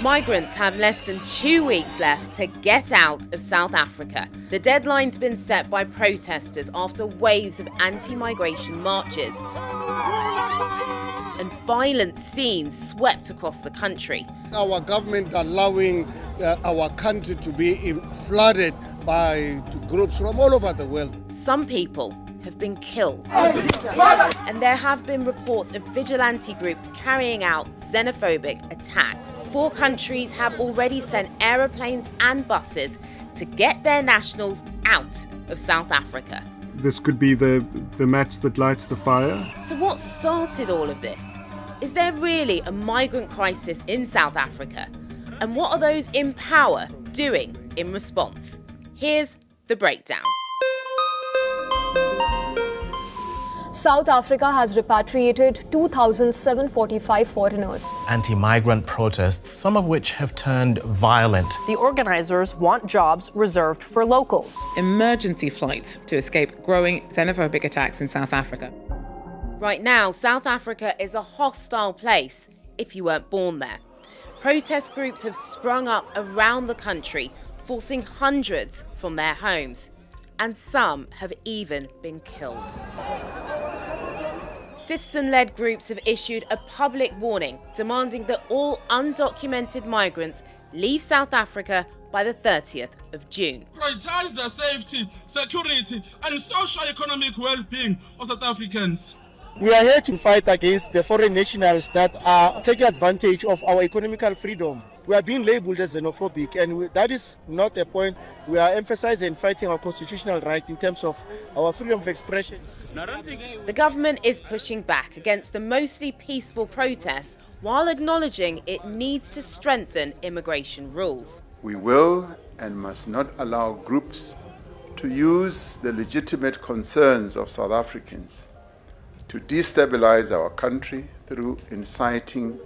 Migrants have less than 2 weeks left to get out of South Africa. The deadline's been set by protesters after waves of anti-migration marches and violent scenes swept across the country. Our government allowing our country to be flooded by groups from all over the world. Some people have been killed. And there have been reports of vigilante groups carrying out xenophobic attacks. 4 countries have already sent aeroplanes and buses to get their nationals out of South Africa. This could be the match that lights the fire. So what started all of this? Is there really a migrant crisis in South Africa? And what are those in power doing in response? Here's the breakdown. South Africa has repatriated 2,745 foreigners. Anti-migrant protests, some of which have turned violent. The organizers want jobs reserved for locals. Emergency flights to escape growing xenophobic attacks in South Africa. Right now, South Africa is a hostile place if you weren't born there. Protest groups have sprung up around the country, forcing hundreds from their homes. And some have even been killed. Citizen-led groups have issued a public warning demanding that all undocumented migrants leave South Africa by the 30th of June. Prioritize the safety, security and socio-economic well-being of South Africans. We are here to fight against the foreign nationals that are taking advantage of our economical freedom. We are being labelled as xenophobic, and that is not a point. We are emphasizing fighting our constitutional right in terms of our freedom of expression. The government is pushing back against the mostly peaceful protests while acknowledging it needs to strengthen immigration rules. We will and must not allow groups to use the legitimate concerns of South Africans to destabilize our country through inciting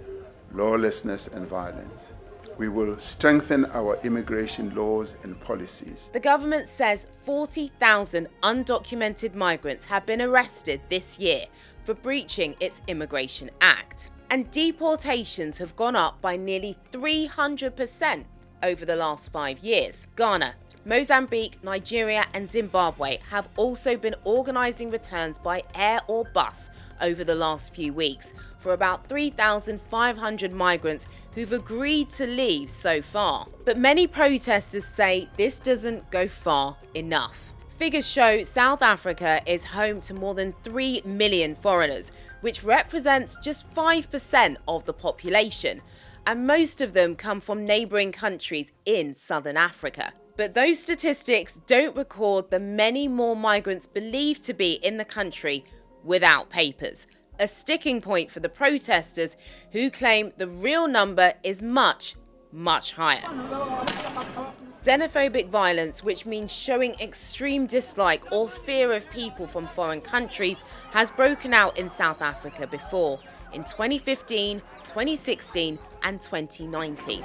lawlessness and violence. We will strengthen our immigration laws and policies. The government says 40,000 undocumented migrants have been arrested this year for breaching its Immigration Act. And deportations have gone up by nearly 300% over the last 5 years. Ghana, Mozambique, Nigeria and Zimbabwe have also been organising returns by air or bus over the last few weeks for about 3,500 migrants who've agreed to leave so far. But many protesters say this doesn't go far enough. Figures show South Africa is home to more than 3 million foreigners, which represents just 5% of the population, and most of them come from neighbouring countries in southern Africa. But those statistics don't record the many more migrants believed to be in the country without papers, a sticking point for the protesters who claim the real number is much, much higher. Xenophobic violence, which means showing extreme dislike or fear of people from foreign countries, has broken out in South Africa before, in 2015, 2016 and 2019.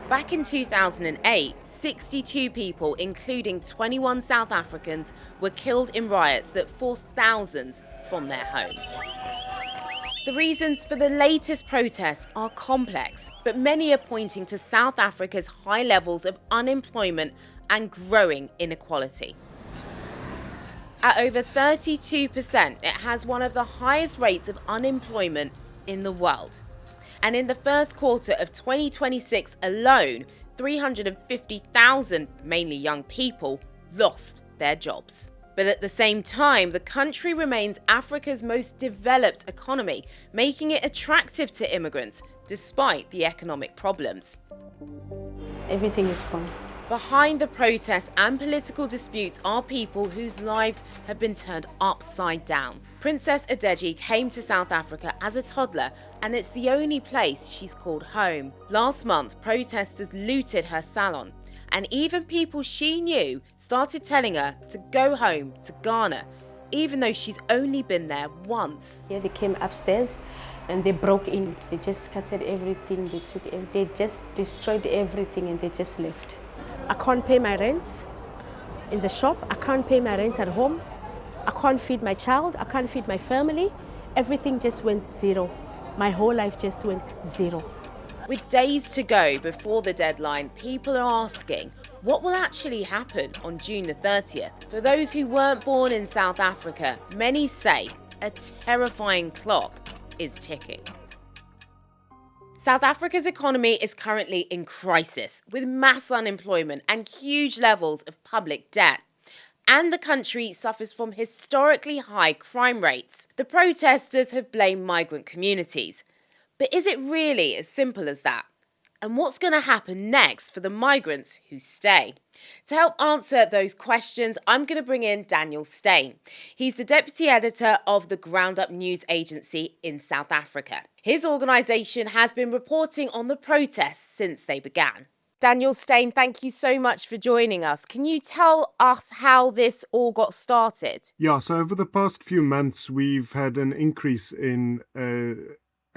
Back in 2008, 62 people, including 21 South Africans, were killed in riots that forced thousands from their homes. The reasons for the latest protests are complex, but many are pointing to South Africa's high levels of unemployment and growing inequality. At over 32%, it has one of the highest rates of unemployment in the world. And in the first quarter of 2026 alone, 350,000, mainly young people, lost their jobs. But at the same time, the country remains Africa's most developed economy, making it attractive to immigrants despite the economic problems. Everything is gone. Behind the protests and political disputes are people whose lives have been turned upside down. Princess Adeji came to South Africa as a toddler, and it's the only place she's called home. Last month, protesters looted her salon, and even people she knew started telling her to go home to Ghana, even though she's only been there once. Yeah, they came upstairs and they broke in. They just scattered everything. They just destroyed everything and they just left. I can't pay my rent in the shop. I can't pay my rent at home. I can't feed my child. I can't feed my family. Everything just went zero. My whole life just went zero. With days to go before the deadline, people are asking, what will actually happen on June the 30th? For those who weren't born in South Africa, many say a terrifying clock is ticking. South Africa's economy is currently in crisis, with mass unemployment and huge levels of public debt. And the country suffers from historically high crime rates. The protesters have blamed migrant communities. But is it really as simple as that? And what's going to happen next for the migrants who stay? To help answer those questions, I'm going to bring in Daniel Steyn. He's the deputy editor of the GroundUp news agency in South Africa. His organisation has been reporting on the protests since they began. Daniel Steyn, thank you so much for joining us. Can you tell us how this all got started? Yeah, so over the past few months, we've had an increase in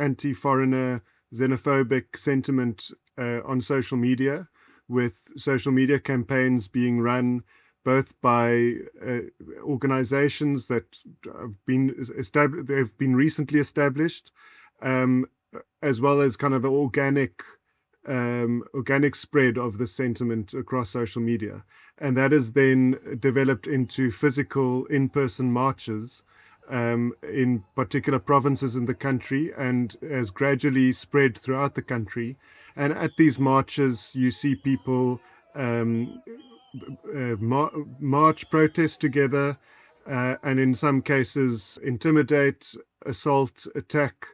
anti-foreigner xenophobic sentiment on social media, with social media campaigns being run both by organizations that have been recently established, as well as kind of an organic spread of the sentiment across social media. And that has then developed into physical in-person marches in particular provinces in the country, and has gradually spread throughout the country. And at these marches, you see people march, protest together, and in some cases intimidate, assault, attack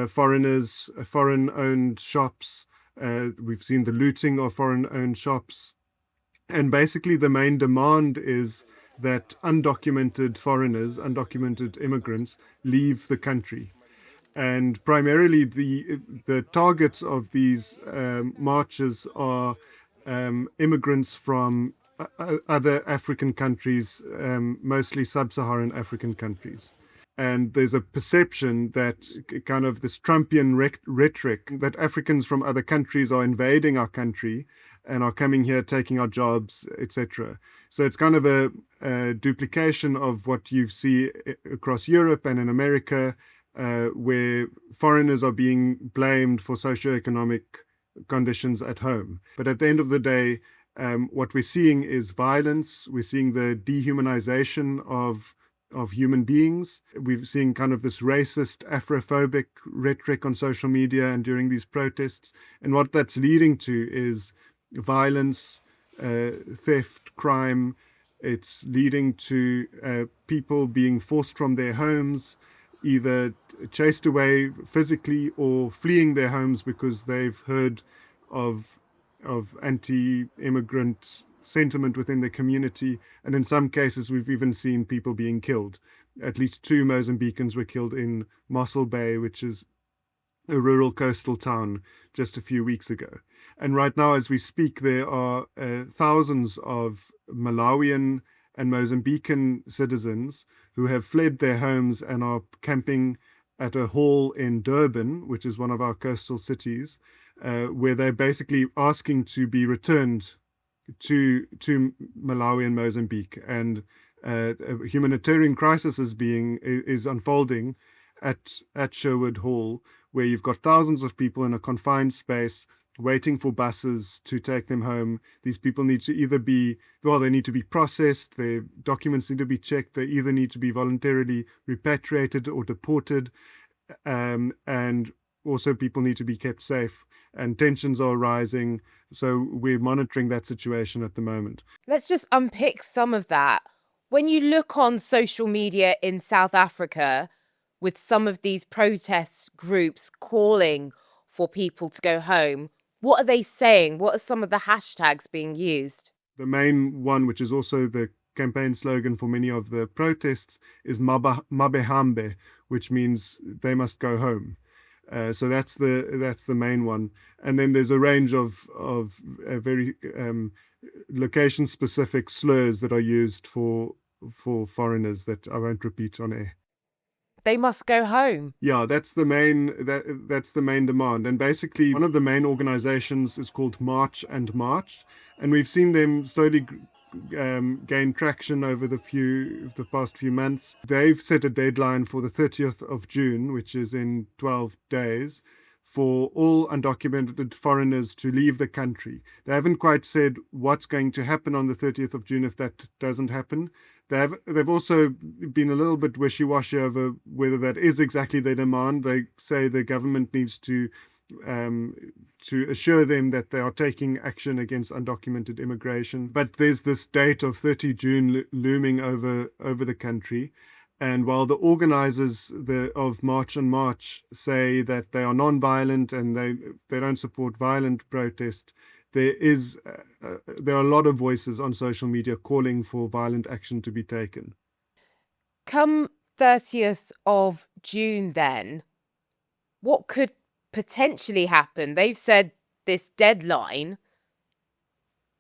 foreigners, foreign-owned shops. We've seen the looting of foreign-owned shops. And basically the main demand is that undocumented foreigners, undocumented immigrants, leave the country. And primarily the targets of these marches are immigrants from other African countries, mostly sub-Saharan African countries. And there's a perception that kind of this Trumpian rhetoric that Africans from other countries are invading our country and are coming here, taking our jobs, etc. So it's kind of a duplication of what you see across Europe and in America, where foreigners are being blamed for socioeconomic conditions at home. But at the end of the day, what we're seeing is violence. We're seeing the dehumanization of human beings. We're seeing kind of this racist, Afrophobic rhetoric on social media and during these protests. And what that's leading to is violence, theft, crime. It's leading to people being forced from their homes, either chased away physically or fleeing their homes because they've heard of anti-immigrant sentiment within the community. And in some cases, we've even seen people being killed. At least 2 Mozambicans were killed in Mossel Bay, which is a rural coastal town, just a few weeks ago. And right now, as we speak, there are thousands of Malawian and Mozambican citizens who have fled their homes and are camping at a hall in Durban, which is one of our coastal cities, where they're basically asking to be returned to Malawi and Mozambique. And a humanitarian crisis is unfolding at Sherwood Hall, where you've got thousands of people in a confined space waiting for buses to take them home. These people need to either they need to be processed, their documents need to be checked, they either need to be voluntarily repatriated or deported, and also people need to be kept safe. And tensions are rising, so we're monitoring that situation at the moment. Let's just unpick some of that. When you look on social media in South Africa, with some of these protest groups calling for people to go home, what are they saying? What are some of the hashtags being used? The main one, which is also the campaign slogan for many of the protests, is Mabehambe, which means they must go home. So that's the main one. And then there's a range of very location-specific slurs that are used for foreigners that I won't repeat on air. They must go home. Yeah, that's the main demand. And basically, one of the main organizations is called March and March, and we've seen them slowly gain traction over the past few months. They've set a deadline for the 30th of June, which is in 12 days, for all undocumented foreigners to leave the country. They haven't quite said what's going to happen on the 30th of June if that doesn't happen. They've also been a little bit wishy-washy over whether that is exactly their demand. They say the government needs to assure them that they are taking action against undocumented immigration. But there's this date of 30 June looming over the country. And while the organizers of March on March say that they are non-violent and they don't support violent protest, there are a lot of voices on social media calling for violent action to be taken. Come 30th of June then, what could potentially happen? They've said this deadline.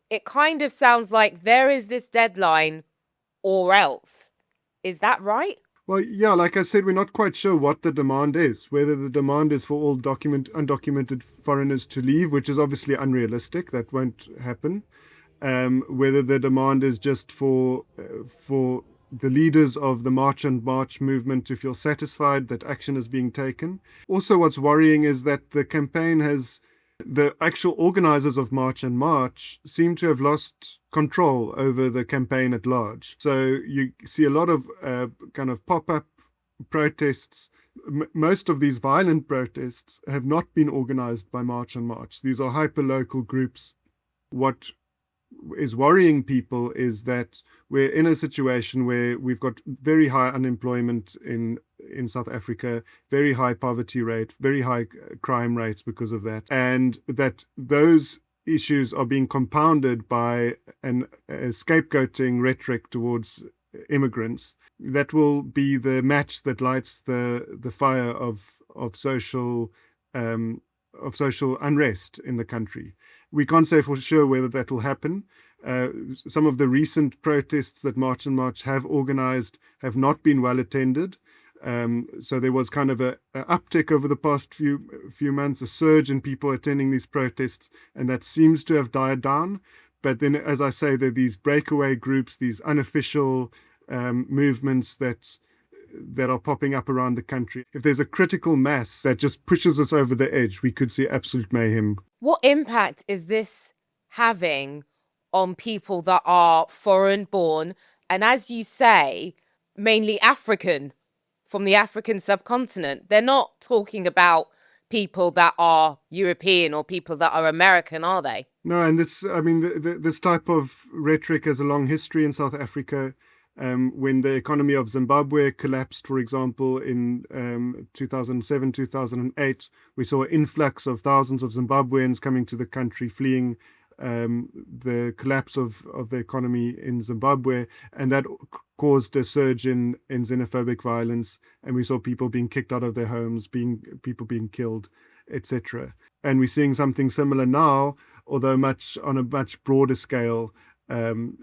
It kind of sounds like there is this deadline or else. Is that right? Well, yeah, like I said, we're not quite sure what the demand is, whether the demand is for all undocumented foreigners to leave, which is obviously unrealistic. That won't happen. Whether the demand is just for the leaders of the March on March movement to feel satisfied that action is being taken. Also, what's worrying is that the actual organizers of March on March seem to have lost control over the campaign at large. So you see a lot of kind of pop-up protests. Most of these violent protests have not been organized by March on March. These are hyper-local groups. What is worrying people is that we're in a situation where we've got very high unemployment in South Africa, very high poverty rate, very high crime rates because of that, and that those issues are being compounded by a scapegoating rhetoric towards immigrants. That will be the match that lights the fire of social unrest in the country. We can't say for sure whether that will happen. Some of the recent protests that March on March have organized have not been well attended. So there was kind of an uptick over the past few months, a surge in people attending these protests, and that seems to have died down. But then, as I say, there are these breakaway groups, these unofficial movements that are popping up around the country. If there's a critical mass that just pushes us over the edge, we could see absolute mayhem. What impact is this having on people that are foreign born and, as you say, mainly African, from the African subcontinent? They're not talking about people that are European or people that are American, are they? No, and this type of rhetoric has a long history in South Africa. When the economy of Zimbabwe collapsed, for example, in 2007, 2008, we saw an influx of thousands of Zimbabweans coming to the country, fleeing the collapse of the economy in Zimbabwe, and that caused a surge in xenophobic violence, and we saw people being kicked out of their homes, people being killed, etc. And we're seeing something similar now, although on a much broader scale.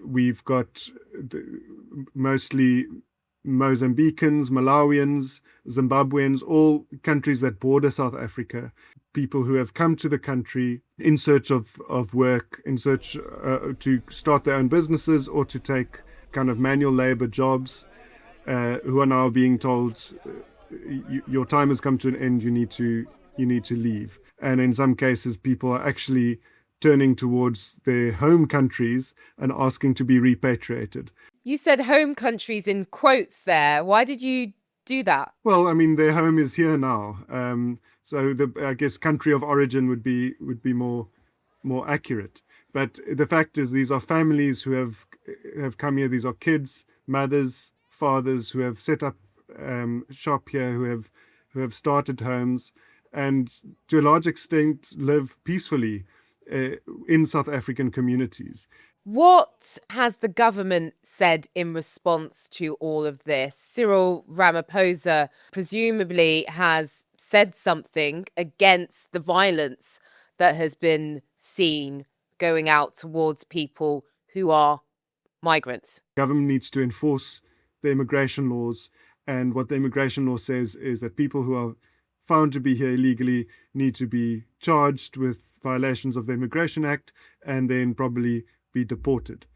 We've got mostly Mozambicans, Malawians, Zimbabweans, all countries that border South Africa, people who have come to the country in search of work, in search to start their own businesses or to take kind of manual labor jobs, who are now being told, your time has come to an end, you need to leave. And in some cases, people are actually turning towards their home countries and asking to be repatriated. You said home countries in quotes there. Why did you do that? Well, I mean, their home is here now. So I guess country of origin would be more accurate. But the fact is, these are families who have come here. These are kids, mothers, fathers who have set up shop here, who have started homes, and to a large extent live peacefully in South African communities. What has the government said in response to all of this? Cyril Ramaphosa presumably has said something against the violence that has been seen going out towards people who are migrants. Government needs to enforce the immigration laws, and what the immigration law says is that people who are found to be here illegally need to be charged with violations of the Immigration Act and then probably be deported.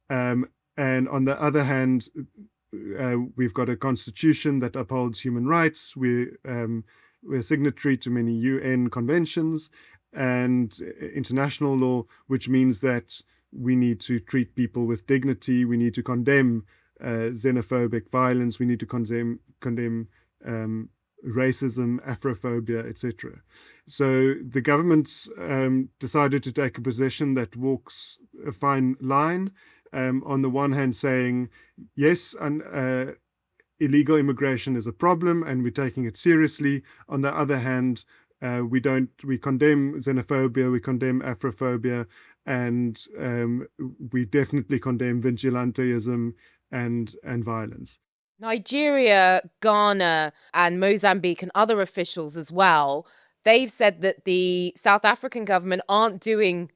And on the other hand, we've got a constitution that upholds human rights. We're signatory to many UN conventions and international law, which means that we need to treat people with dignity. We need to condemn xenophobic violence. We need to condemn racism, Afrophobia, etc. So the government's decided to take a position that walks a fine line. On the one hand, saying yes, illegal immigration is a problem, and we're taking it seriously. On the other hand, we condemn xenophobia, we condemn Afrophobia, and we definitely condemn vigilanteism and violence. Nigeria, Ghana, and Mozambique, and other officials as well, they've said that the South African government aren't doing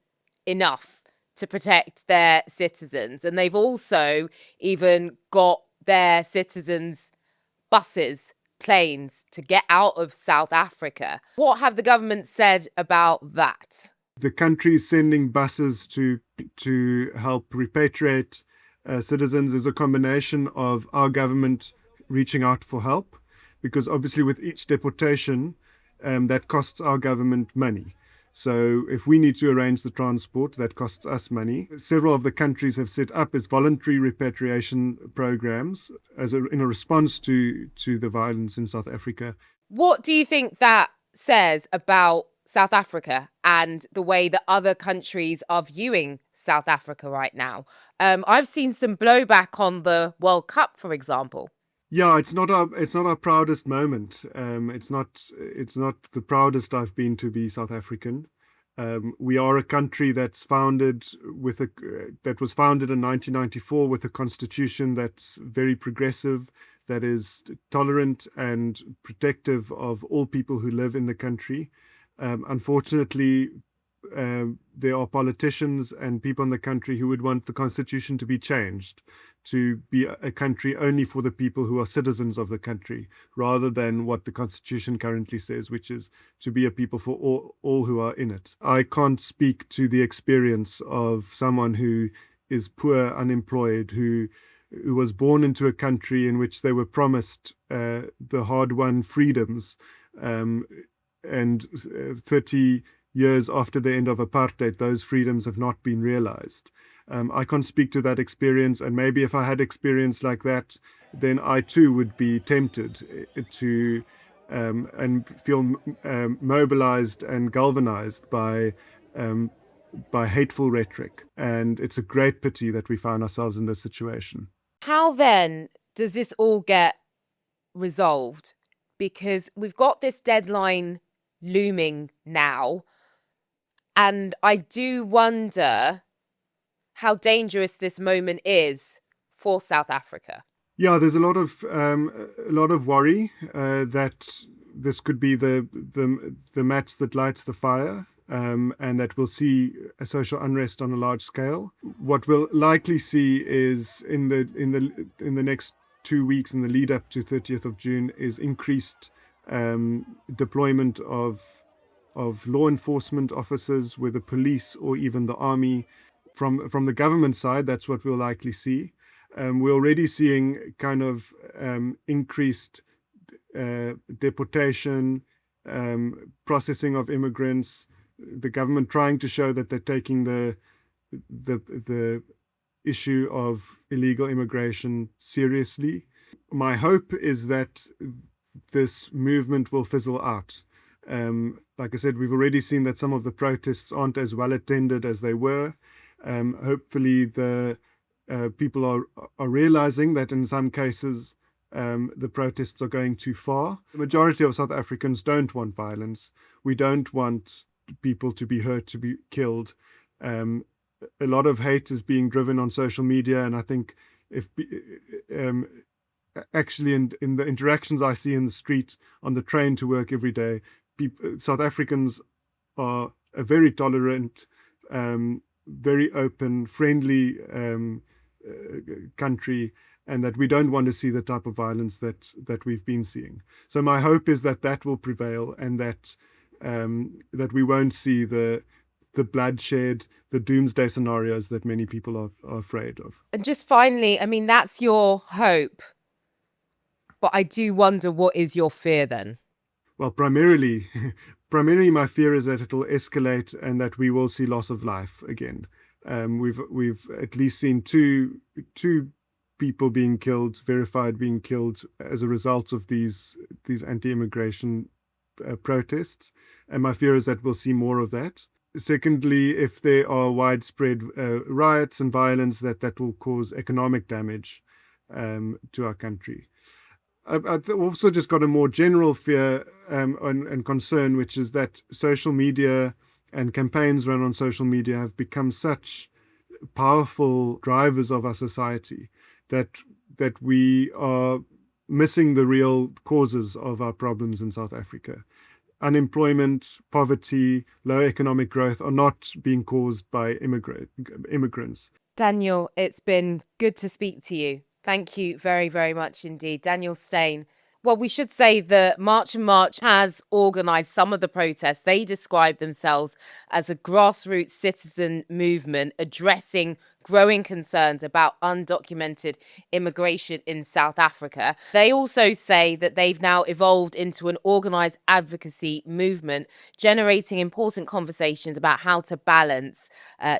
enough to protect their citizens. And they've also even got their citizens buses, planes to get out of South Africa. What have the government said about that? The country is sending buses to help repatriate citizens is a combination of our government reaching out for help, because obviously with each deportation, that costs our government money. So if we need to arrange the transport, that costs us money. Several of the countries have set up as voluntary repatriation programs in a response to the violence in South Africa. What do you think that says about South Africa and the way that other countries are viewing South Africa right now? I've seen some blowback on the World Cup, for example. Yeah, it's not our proudest moment. It's not the proudest I've been to be South African. We are a country that was founded in 1994 with a constitution that's very progressive, that is tolerant and protective of all people who live in the country. Unfortunately, there are politicians and people in the country who would want the constitution to be changed to be a country only for the people who are citizens of the country, rather than what the constitution currently says, which is to be a people for all who are in it. I can't speak to the experience of someone who is poor, unemployed, who was born into a country in which they were promised the hard-won freedoms, and 30 years after the end of apartheid, those freedoms have not been realized. I can't speak to that experience, and maybe if I had experience like that, then I too would be tempted to and feel mobilized and galvanized by hateful rhetoric. And it's a great pity that we find ourselves in this situation. How then does this all get resolved? Because we've got this deadline looming now, and I do wonder how dangerous this moment is for South Africa. Yeah, there's a lot of worry that this could be the match that lights the fire, and that we'll see a social unrest on a large scale. What we'll likely see is in the next 2 weeks, in the lead up to 30th of June, is increased deployment of law enforcement officers, whether police or even the army. From the government side, that's what we'll likely see. We're already seeing kind of increased deportation, processing of immigrants, the government trying to show that they're taking the issue of illegal immigration seriously. My hope is that this movement will fizzle out. Like I said, we've already seen that some of the protests aren't as well attended as they were. Hopefully the people are realizing that in some cases the protests are going too far. The majority of South Africans don't want violence. We don't want people to be hurt, to be killed. A lot of hate is being driven on social media, and I think if actually in the interactions I see in the street, on the train to work every day, South Africans are a very tolerant, very open, friendly country, and that we don't want to see the type of violence that we've been seeing. So my hope is that will prevail, and that we won't see the bloodshed, the doomsday scenarios that many people are afraid of. And just finally, I mean, that's your hope, but I do wonder, what is your fear then? well, primarily my fear is that it'll escalate and that we will see loss of life again. We've at least seen two people being killed, verified being killed as a result of these anti-immigration protests, and my fear is that we'll see more of that. Secondly, if there are widespread riots and violence, that will cause economic damage to our country. I've also just got a more general fear and concern, which is that social media and campaigns run on social media have become such powerful drivers of our society that we are missing the real causes of our problems in South Africa. Unemployment, poverty, low economic growth are not being caused by immigrants. Daniel, it's been good to speak to you. Thank you very, very much indeed. Daniel Steyn. Well, we should say that March and March has organised some of the protests. They describe themselves as a grassroots citizen movement addressing growing concerns about undocumented immigration in South Africa. They also say that they've now evolved into an organised advocacy movement, generating important conversations about how to balance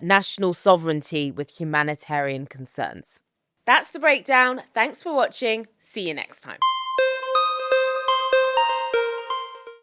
national sovereignty with humanitarian concerns. That's the breakdown. Thanks for watching. See you next time.